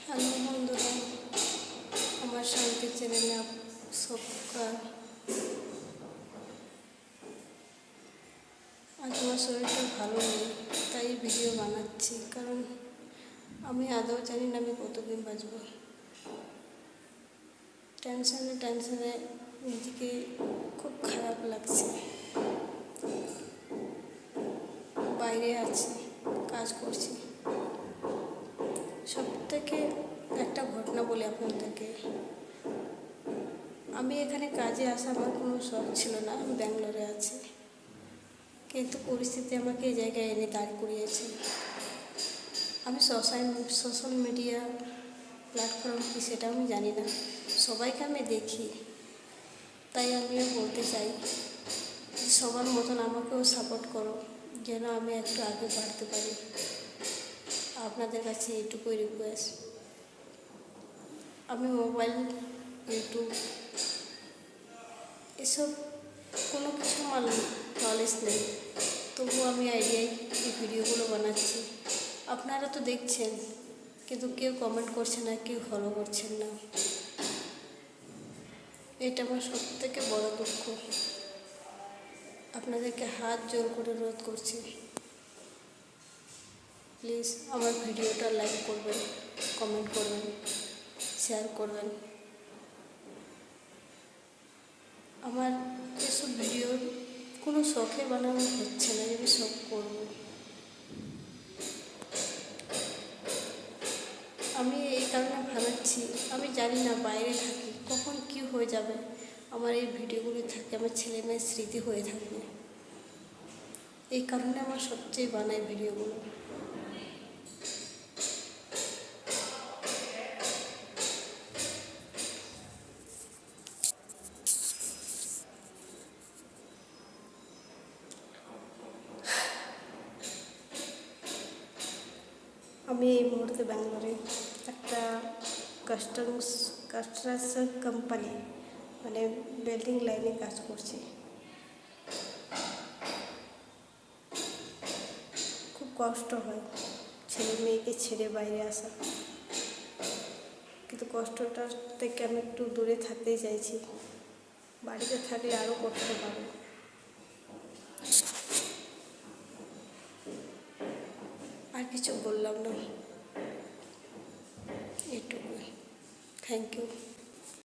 Hello বন্ধুরা, আমার শান্তি চ্যানেলে सबका আজ আমার শরীরটা ভালো নেই, তাই ভিডিও বানাচ্ছি। কারণ আমি আদৌ জানি না আমি কতদিন বাঁচব। টেনশনে নিজেকে খুব খারাপ লাগছে। বাইরে আছি, কাজ করছি। সব থেকে একটা ঘটনা বলি আপনাদেরকে। আমি এখানে কাজে আসা আমার কোনো শখ ছিল না। আমি ব্যাঙ্গালোরে আছি, কিন্তু পরিস্থিতি আমাকে এই জায়গায় এনে দাঁড় করিয়েছে। আমি সোশ্যাল মিডিয়া প্ল্যাটফর্ম কি সেটা আমি জানি না, সবাইকে আমি দেখি। তাই আমিও বলতে চাই সবার মতন আমাকেও সাপোর্ট করো, যেন আমি একটু আগে বাড়তে পারি। আপনাদের কাছে এইটুকুই রিকোয়েস্ট। আমি মোবাইল, ইউটিউব এসব কোনো কিছু আমার নলেজ নেই, তবুও আমি আইডিয়ায় এই ভিডিওগুলো বানাচ্ছি। আপনারা তো দেখছেন, কিন্তু কেউ কমেন্ট করছে না, কেউ ফলো করছেন না। এটা আমার সবথেকে বড় দুঃখ। আপনাদেরকে হাত জোর করে অনুরোধ করছি, প্লিজ আমার ভিডিওটা লাইক করবেন, কমেন্ট করবেন, শেয়ার করবেন। আমার এসব ভিডিও কোনো শখে বানানো হচ্ছে না, আমি শখ করব। আমি এই কারণে ভাবাচ্ছি, আমি জানি না বাইরে থাকি কখন কী হয়ে যাবে। আমার এই ভিডিওগুলি থাকে আমার ছেলে মেয়ের স্মৃতি হয়ে থাকবে। এই কারণে আমার সবচেয়ে বানাই ভিডিওগুলো। আমি এই মুহূর্তে ব্যাঙ্গালোরে একটা কনস্ট্রাকশন কোম্পানি মানে বিল্ডিং লাইনে কাজ করছি। খুব কষ্ট হয় ছেলে মেয়েকে ছেড়ে বাইরে আসা, কিন্তু কষ্টটার থেকে আমি একটু দূরে থাকতেই চাইছি। বাড়িতে থাকলে আরও কষ্ট পাবো। আর কিছু বললাম না, এটুকুই। Thank you.